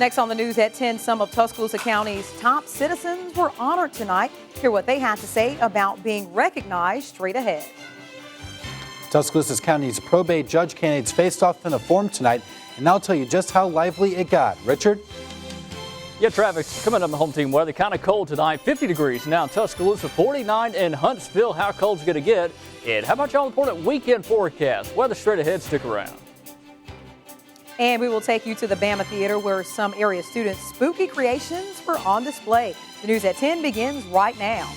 Next on the news at 10, some of Tuscaloosa County's top citizens were honored tonight. Hear what they had to say about being recognized straight ahead. Tuscaloosa County's probate judge candidates faced off in a forum tonight, and I'll tell you just how lively it got. Richard? Yeah, Travis, coming up on home team weather, kind of cold tonight, 50 degrees now in Tuscaloosa, 49 in Huntsville. How cold's it going to get? And how about y'all important weekend forecast? Weather straight ahead, stick around. And we will take you to the Bama Theater where some area students' spooky creations were on display. The news at 10 begins right now.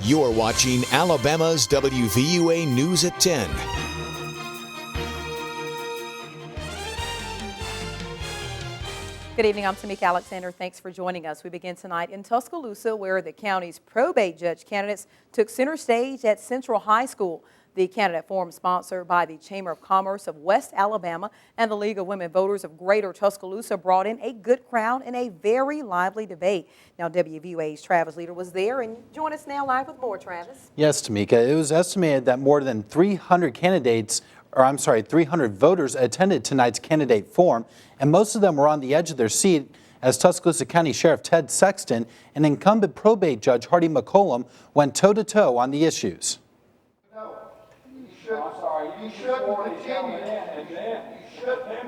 You're watching Alabama's WVUA News at 10. Good evening, I'm Tamika Alexander. Thanks for joining us. We begin tonight in Tuscaloosa where the county's probate judge candidates took center stage at Central High School. The candidate forum sponsored by the Chamber of Commerce of West Alabama and the League of Women Voters of Greater Tuscaloosa brought in a good crowd and a very lively debate. Now, WVUA's Travis Leader was there, and join us now live with more, Travis. Yes, Tamika. It was estimated that more than 300 voters attended tonight's candidate forum, and most of them were on the edge of their seat as Tuscaloosa County Sheriff Ted Sexton and incumbent probate judge Hardy McCollum went toe-to-toe on the issues.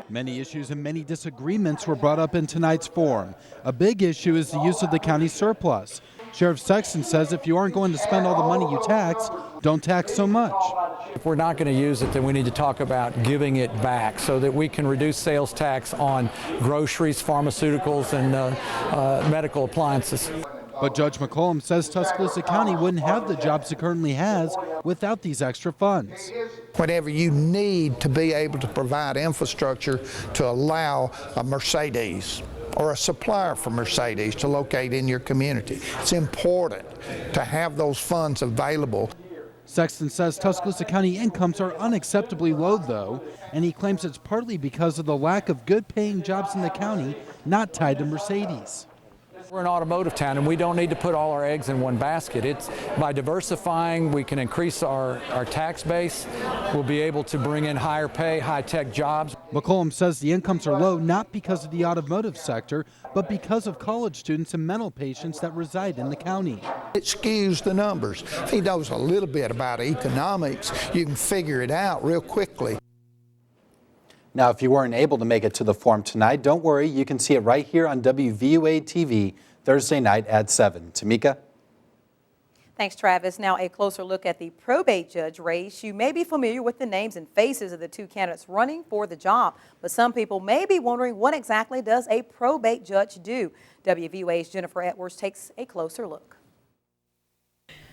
Many issues and many disagreements were brought up in tonight's forum. A big issue is the use of the county surplus. Sheriff Sexton says if you aren't going to spend all the money you tax, don't tax so much. If we're not going to use it, then we need to talk about giving it back so that we can reduce sales tax on groceries, pharmaceuticals, and medical appliances. But Judge McCollum says Tuscaloosa County wouldn't have the jobs it currently has without these extra funds. Whatever you need to be able to provide infrastructure to allow a Mercedes or a supplier for Mercedes to locate in your community, it's important to have those funds available. Sexton says Tuscaloosa County incomes are unacceptably low, though, and he claims it's partly because of the lack of good-paying jobs in the county not tied to Mercedes. We're an automotive town, and we don't need to put all our eggs in one basket. It's by diversifying, we can increase our tax base. We'll be able to bring in higher pay, high-tech jobs. McCollum says the incomes are low not because of the automotive sector, but because of college students and mental patients that reside in the county. It skews the numbers. If he knows a little bit about economics, you can figure it out real quickly. Now, if you weren't able to make it to the forum tonight, don't worry. You can see it right here on WVUA TV Thursday night at 7. Tamika? Thanks, Travis. Now, a closer look at the probate judge race. You may be familiar with the names and faces of the two candidates running for the job, but some people may be wondering what exactly does a probate judge do? WVUA's Jennifer Edwards takes a closer look.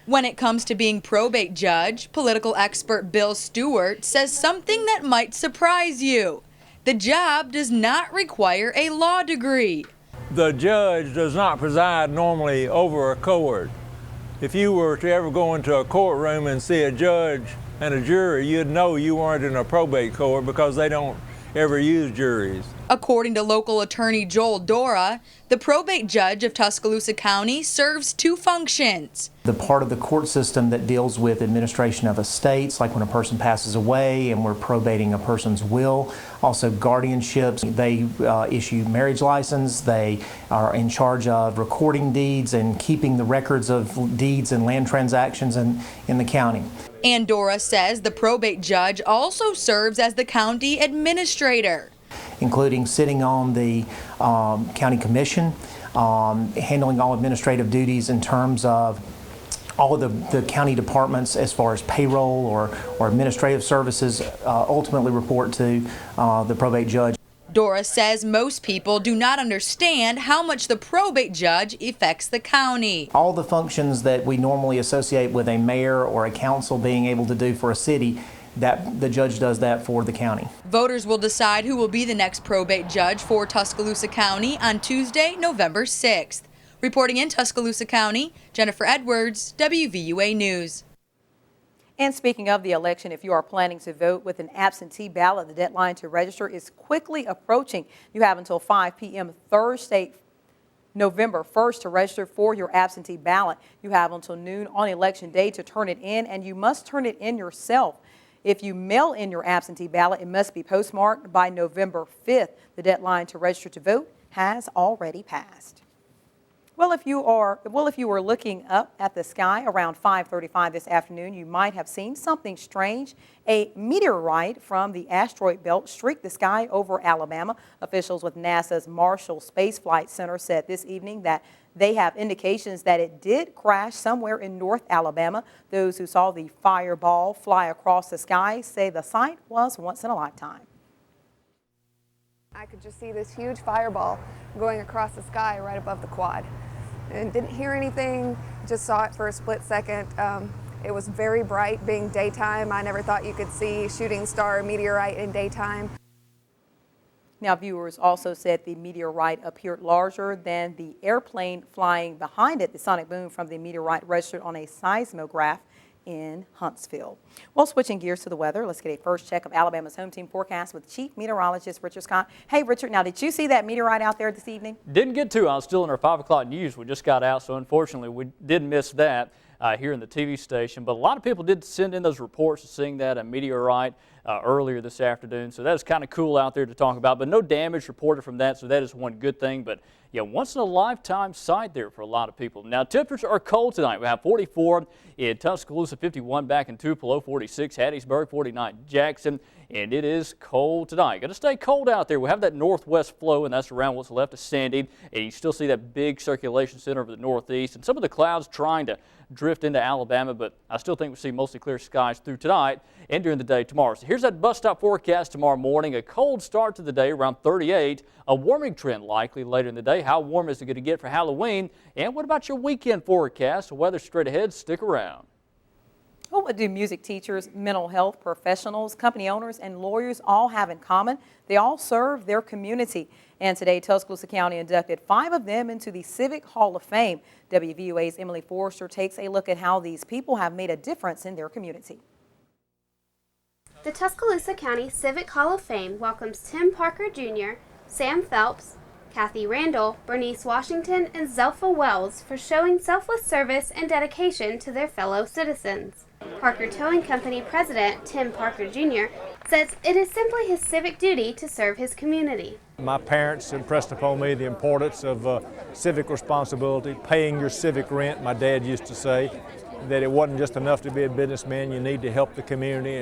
When it comes to being probate judge, political expert Bill Stewart says something that might surprise you. The job does not require a law degree. The judge does not preside normally over a court. If you were to ever go into a courtroom and see a judge and a jury, you'd know you weren't in a probate court because they don't ever use juries. According to local attorney Joel Dora, the probate judge of Tuscaloosa County serves two functions. The part of the court system that deals with administration of estates, like when a person passes away and we're probating a person's will, also guardianships. They issue marriage license. They are in charge of recording deeds and keeping the records of deeds and land transactions in the county. And Dora says the probate judge also serves as the county administrator, including sitting on the county commission, handling all administrative duties in terms of all of the county departments as far as payroll or administrative services ultimately report to the probate judge. Dora says most people do not understand how much the probate judge affects the county. All the functions that we normally associate with a mayor or a council being able to do for a city, that the judge does that for the county. Voters will decide who will be the next probate judge for Tuscaloosa County on Tuesday, November 6th. Reporting in Tuscaloosa County, Jennifer Edwards, WVUA News. And speaking of the election, if you are planning to vote with an absentee ballot, the deadline to register is quickly approaching. You have until 5 p.m. Thursday, November 1st to register for your absentee ballot. You have until noon on election day to turn it in, and you must turn it in yourself. If you mail in your absentee ballot, it must be postmarked by November 5th. The deadline to register to vote has already passed. Well, if you were looking up at the sky around 5:35 this afternoon, you might have seen something strange. A meteorite from the asteroid belt streaked the sky over Alabama. Officials with NASA's Marshall Space Flight Center said this evening that they have indications that it did crash somewhere in North Alabama. Those who saw the fireball fly across the sky say the sight was once in a lifetime. I could just see this huge fireball going across the sky right above the quad. And didn't hear anything, just saw it for a split second. It was very bright, being daytime. I never thought you could see shooting star meteorite in daytime. Now, viewers also said the meteorite appeared larger than the airplane flying behind it. The sonic boom from the meteorite registered on a seismograph in Huntsville. Well, switching gears to the weather, let's get a first check of Alabama's home team forecast with Chief Meteorologist Richard Scott. Hey, Richard, now did you see that meteorite out there this evening? Didn't get to. I was still in our 5 o'clock news. We just got out, so unfortunately we did miss that here in the TV station. But a lot of people did send in those reports of seeing that, a meteorite, earlier this afternoon. So that is kind of cool out there to talk about, but no damage reported from that, so that is one good thing. But yeah, once in a lifetime sight there for a lot of people. Now, temperatures are cold tonight. We have 44 in Tuscaloosa, 51 back in Tupelo, 46 Hattiesburg, 49 Jackson, and it is cold tonight. Going to stay cold out there. We have that northwest flow, and that's around what's left of Sandy, and you still see that big circulation center over the northeast, and some of the clouds trying to drift into Alabama, but I still think we'll see mostly clear skies through tonight and during the day tomorrow. So here's that bus stop forecast tomorrow morning. A cold start to the day, around 38. A warming trend likely later in the day. How warm is it going to get for Halloween? And what about your weekend forecast? The weather straight ahead. Stick around. Well, what do music teachers, mental health professionals, company owners, and lawyers all have in common? They all serve their community. And today, Tuscaloosa County inducted 5 of them into the Civic Hall of Fame. WVUA's Emily Forrester takes a look at how these people have made a difference in their community. The Tuscaloosa County Civic Hall of Fame welcomes Tim Parker Jr., Sam Phelps, Kathy Randall, Bernice Washington, and Zelpha Wells for showing selfless service and dedication to their fellow citizens. Parker Towing Company President Tim Parker Jr. says it is simply his civic duty to serve his community. My parents impressed upon me the importance of civic responsibility, paying your civic rent. My dad used to say that it wasn't just enough to be a businessman. You need to help the community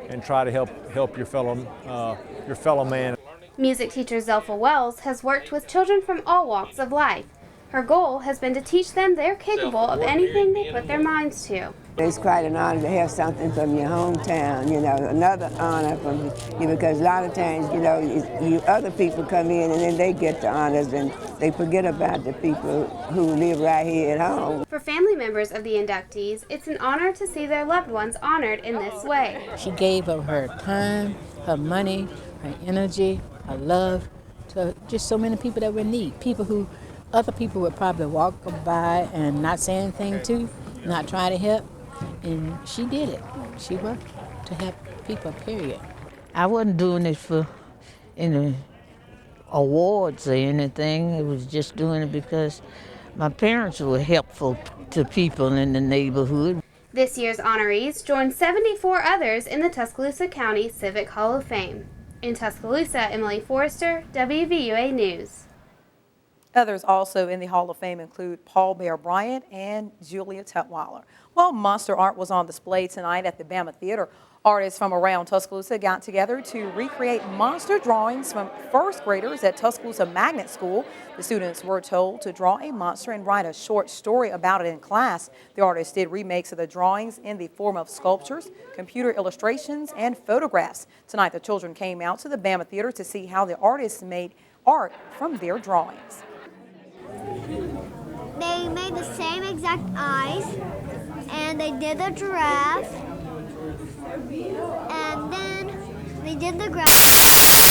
and try to help your fellow man. Music teacher Zelpha Wells has worked with children from all walks of life. Her goal has been to teach them they're capable of anything they put their minds to. It's quite an honor to have something from your hometown, you know, another honor from you, because a lot of times, you know, you other people come in and then they get the honors and they forget about the people who live right here at home. For family members of the inductees, it's an honor to see their loved ones honored in this way. She gave of her time, her money, her energy, her love to just so many people that were in need, people who other people would probably walk by and not say anything to, not try to help. And she did it. She worked to help people, period. I wasn't doing it for any awards or anything. I was just doing it because my parents were helpful to people in the neighborhood. This year's honorees joined 74 others in the Tuscaloosa County Civic Hall of Fame. In Tuscaloosa, Emily Forrester, WVUA News. Others also in the Hall of Fame include Paul Bear Bryant and Julia Tutwiler. Well, monster art was on display tonight at the Bama Theater. Artists from around Tuscaloosa got together to recreate monster drawings from first graders at Tuscaloosa Magnet School. The students were told to draw a monster and write a short story about it in class. The artists did remakes of the drawings in the form of sculptures, computer illustrations, and photographs. Tonight, the children came out to the Bama Theater to see how the artists made art from their drawings. They made the same exact eyes, and they did the giraffe, and then they did the grass.